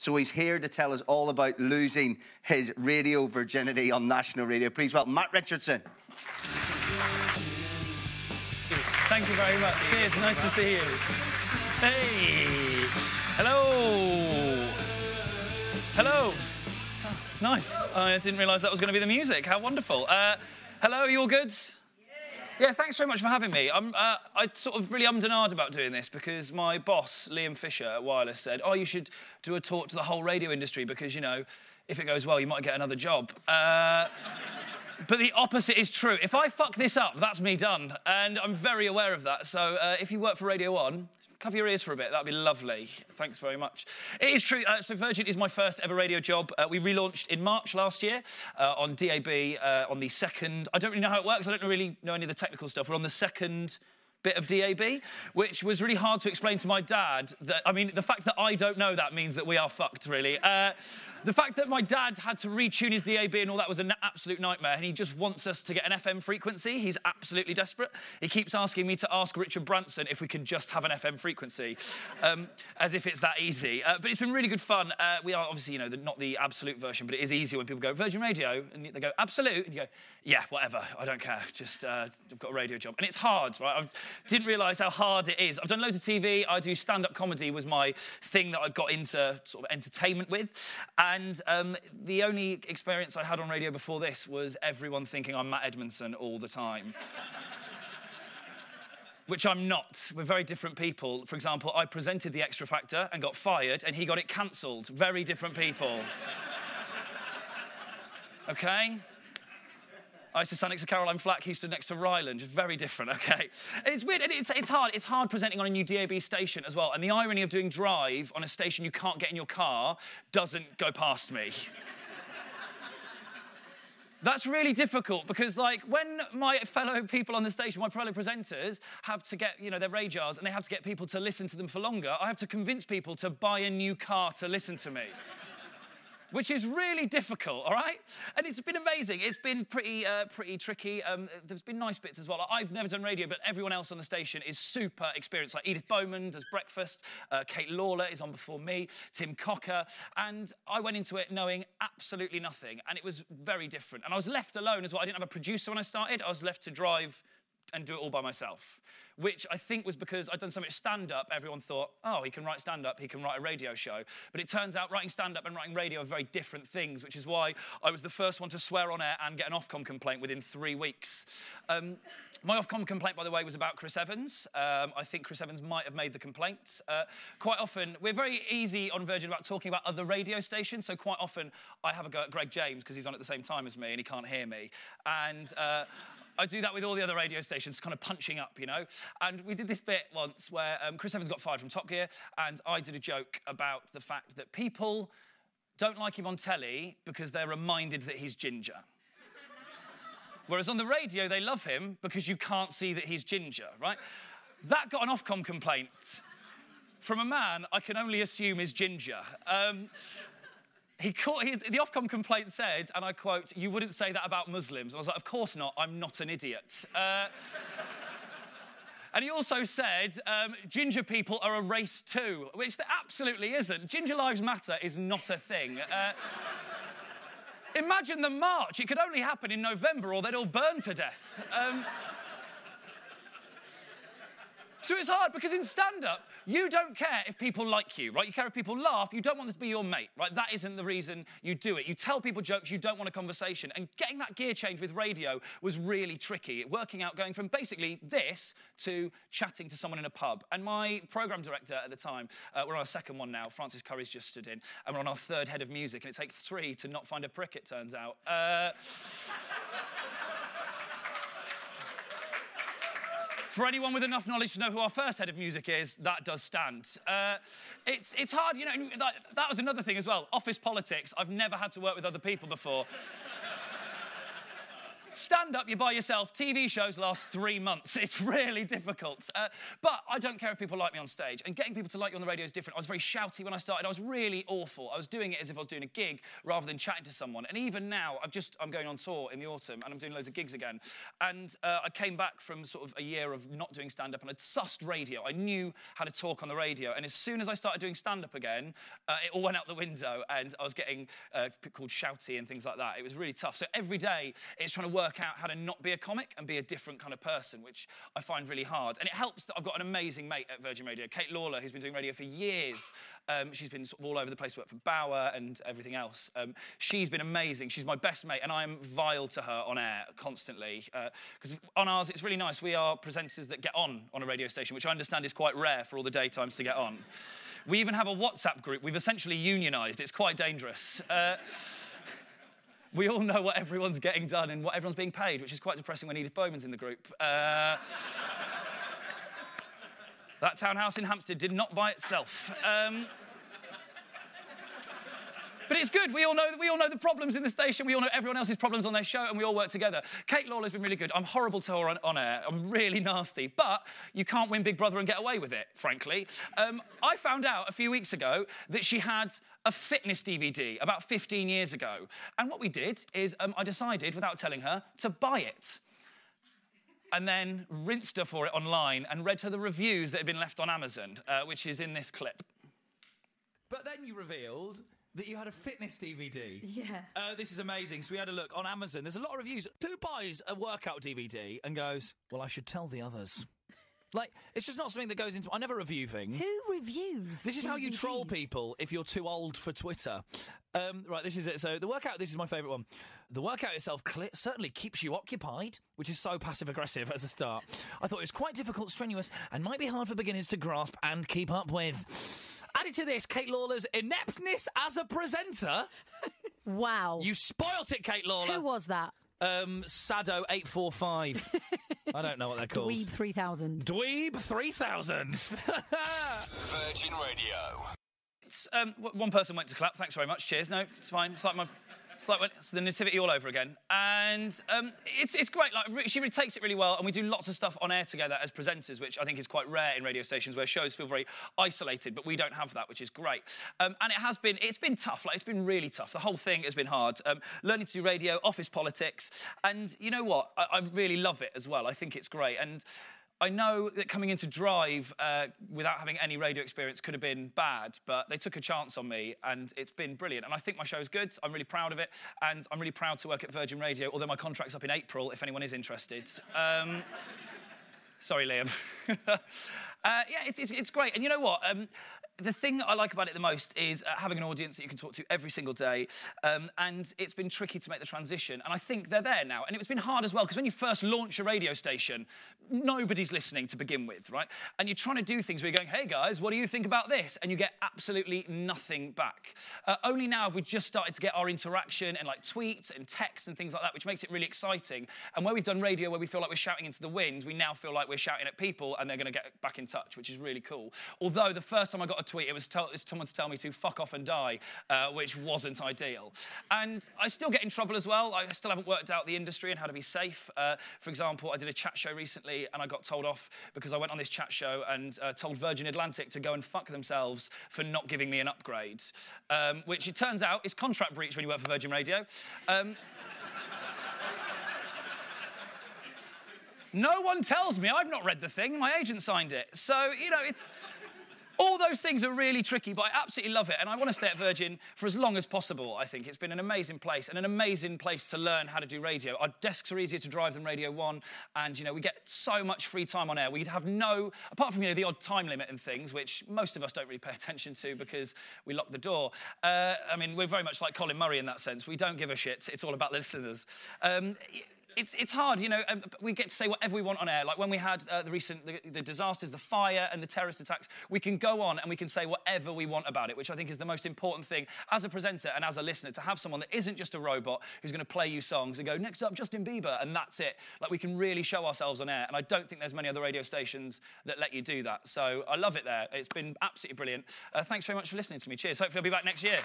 So he's here to tell us all about losing his radio virginity on national radio. Please welcome Matt Richardson. Thank you very much. Cheers, nice to see you. Hey, hello. Hello. Oh, nice. I didn't realise that was going to be the music. How wonderful. Hello, are you all good? Yeah, thanks very much for having me. I sort of really ummed and ahed about doing this because my boss, Liam Fisher at Wireless, said, oh, you should do a talk to the whole radio industry because, you know, if it goes well, you might get another job. But the opposite is true. If I fuck this up, that's me done. And I'm very aware of that. So if you work for Radio 1, cover your ears for a bit. That'd be lovely. Thanks very much. It is true. So Virgin is my first ever radio job. We relaunched in March last year on DAB on the second... I don't really know how it works. I don't really know any of the technical stuff. We're on the second bit of DAB, which was really hard to explain to my dad. That, I mean, the fact that I don't know that means that we are fucked, really. The fact that my dad had to retune his DAB and all that was an absolute nightmare, and he just wants us to get an FM frequency. He's absolutely desperate. He keeps asking me to ask Richard Branson if we can just have an FM frequency, as if it's that easy. But it's been really good fun. We are obviously, you know, not the absolute version, but it is easier when people go, Virgin Radio, and they go, absolute, and you go, yeah, whatever, I don't care, just, I've got a radio job. And it's hard, right? I didn't realise how hard it is. I've done loads of TV. I do stand-up comedy was my thing that I got into sort of entertainment with. And the only experience I had on radio before this was everyone thinking I'm Matt Edmondson all the time. Which I'm not. We're very different people. For example, I presented The Extra Factor and got fired, and he got it cancelled. Very different people. OK? I used to stand next to Caroline Flack, he stood next to Ryland. Just very different, OK? And it's weird, and it's hard. It's hard presenting on a new DAB station as well. And the irony of doing Drive on a station you can't get in your car doesn't go past me. That's really difficult because, like, when my fellow people on the station, my fellow presenters, have to get, you know, their radars and they have to get people to listen to them for longer, I have to convince people to buy a new car to listen to me. Which is really difficult, all right? And it's been amazing. It's been pretty tricky. There's been nice bits as well. Like, I've never done radio, but everyone else on the station is super experienced. Like Edith Bowman does Breakfast, Kate Lawler is on before me, Tim Cocker, and I went into it knowing absolutely nothing, and it was very different. And I was left alone as well. I didn't have a producer when I started. I was left to drive and do it all by myself, which I think was because I'd done so much stand-up, everyone thought, oh, he can write stand-up, he can write a radio show. But it turns out writing stand-up and writing radio are very different things, which is why I was the first one to swear on air and get an Ofcom complaint within 3 weeks. My Ofcom complaint, by the way, was about Chris Evans. I think Chris Evans might have made the complaint. Quite often, we're very easy on Virgin about talking about other radio stations, so quite often I have a go at Greg James because he's on at the same time as me and he can't hear me. And I do that with all the other radio stations, kind of punching up, you know? And we did this bit once where Chris Evans got fired from Top Gear, and I did a joke about the fact that people don't like him on telly because they're reminded that he's ginger. Whereas on the radio, they love him because you can't see that he's ginger, right? That got an Ofcom complaint from a man I can only assume is ginger. The Ofcom complaint said, and I quote, "You wouldn't say that about Muslims." And I was like, of course not, I'm not an idiot. And he also said, ginger people are a race too, which there absolutely isn't. Ginger Lives Matter is not a thing. Imagine the march. It could only happen in November or they'd all burn to death. So it's hard because in stand-up, you don't care if people like you, right? You care if people laugh. You don't want them to be your mate, right? That isn't the reason you do it. You tell people jokes. You don't want a conversation. And getting that gear change with radio was really tricky. Working out going from basically this to chatting to someone in a pub. And my programme director at the time, we're on our second one now. Francis Curry's just stood in. And we're on our third head of music. And it takes 3 to not find a prick, it turns out. For anyone with enough knowledge to know who our first head of music is, that does stand. It's hard, you know, that was another thing as well. Office politics, I've never had to work with other people before. Stand-up, you're by yourself. TV shows last 3 months. It's really difficult. But I don't care if people like me on stage. And getting people to like you on the radio is different. I was very shouty when I started. I was really awful. I was doing it as if I was doing a gig rather than chatting to someone. And even now, I'm going on tour in the autumn and I'm doing loads of gigs again. And I came back from sort of a year of not doing stand-up and I'd sussed radio. I knew how to talk on the radio. And as soon as I started doing stand-up again, it all went out the window and I was getting called shouty and things like that. It was really tough. So every day, it's trying to work out how to not be a comic and be a different kind of person, which I find really hard. And it helps that I've got an amazing mate at Virgin Radio, Kate Lawler, who's been doing radio for years. She's been sort of all over the place, worked for Bauer and everything else. She's been amazing. She's my best mate, and I'm vile to her on air constantly. Because on ours, it's really nice. We are presenters that get on a radio station, which I understand is quite rare for all the daytimes to get on. We even have a WhatsApp group. We've essentially unionised. It's quite dangerous. We all know what everyone's getting done and what everyone's being paid, which is quite depressing when Edith Bowman's in the group. That townhouse in Hampstead did not by itself. But it's good. We all know the problems in the station. We all know everyone else's problems on their show, and we all work together. Kate Lawler's been really good. I'm horrible to her on air. I'm really nasty. But you can't win Big Brother and get away with it, frankly. I found out a few weeks ago that she had a fitness DVD about 15 years ago. And what we did is I decided, without telling her, to buy it. And then rinsed her for it online and read her the reviews that had been left on Amazon, which is in this clip. But then you revealed that you had a fitness DVD. Yeah. This is amazing. So we had a look on Amazon. There's a lot of reviews. Who buys a workout DVD and goes, well, I should tell the others? Like, it's just not something that goes into... I never review things. Who reviews This is how you DVDs? troll people if you're too old for Twitter. Right, this is it. So the workout, this is my favourite one. The workout itself certainly keeps you occupied, which is so passive-aggressive as a start. I thought it was quite difficult, strenuous, and might be hard for beginners to grasp and keep up with. Added to this, Kate Lawler's ineptness as a presenter. Wow. You spoilt it, Kate Lawler. Who was that? Sado845. I don't know what they're called. Dweeb 3000. Dweeb 3000. Virgin Radio. It's, one person went to clap. Thanks very much. Cheers. No, it's fine. It's like it's the nativity all over again. And it's great. Like, she really takes it really well, and we do lots of stuff on air together as presenters, which I think is quite rare in radio stations where shows feel very isolated, but we don't have that, which is great. And it's been tough. Like, it's been really tough. The whole thing has been hard. Learning to do radio, office politics, and you know what? I really love it as well. I think it's great. And I know that coming into Drive without having any radio experience could have been bad, but they took a chance on me, and it's been brilliant. And I think my show's good. I'm really proud of it, and I'm really proud to work at Virgin Radio, although my contract's up in April, if anyone is interested. Sorry, Liam. Yeah, it's great. And you know what? The thing that I like about it the most is having an audience that you can talk to every single day, and it's been tricky to make the transition, and I think they're there now. And it's been hard as well, because when you first launch a radio station, nobody's listening to begin with, right? And you're trying to do things where you're going, hey, guys, what do you think about this? And you get absolutely nothing back. Only now have we just started to get our interaction and, like, tweets and texts and things like that, which makes it really exciting. And where we've done radio where we feel like we're shouting into the wind, we now feel like we're shouting at people, and they're going to get back in touch, which is really cool. Although the first time I got a tweet, it was someone to tell me to fuck off and die, which wasn't ideal. And I still get in trouble as well. I still haven't worked out the industry and how to be safe. For example, I did a chat show recently, and I got told off because I went on this chat show and told Virgin Atlantic to go and fuck themselves for not giving me an upgrade, which it turns out is contract breach when you work for Virgin Radio. No one tells me. I've not read the thing. My agent signed it. So, you know, it's... All those things are really tricky, but I absolutely love it, and I want to stay at Virgin for as long as possible, I think. It's been an amazing place, and an amazing place to learn how to do radio. Our desks are easier to drive than Radio 1, and, you know, we get so much free time on air. We'd have no... Apart from, you know, the odd time limit and things, which most of us don't really pay attention to because we lock the door. I mean, we're very much like Colin Murray in that sense. We don't give a shit. It's all about the listeners. It's hard, you know, we get to say whatever we want on air. Like when we had the disasters, the fire and the terrorist attacks, we can go on and we can say whatever we want about it, which I think is the most important thing as a presenter and as a listener, to have someone that isn't just a robot who's going to play you songs and go, next up, Justin Bieber, and that's it. Like, we can really show ourselves on air, and I don't think there's many other radio stations that let you do that. So I love it there. It's been absolutely brilliant. Thanks very much for listening to me. Cheers. Hopefully I'll be back next year.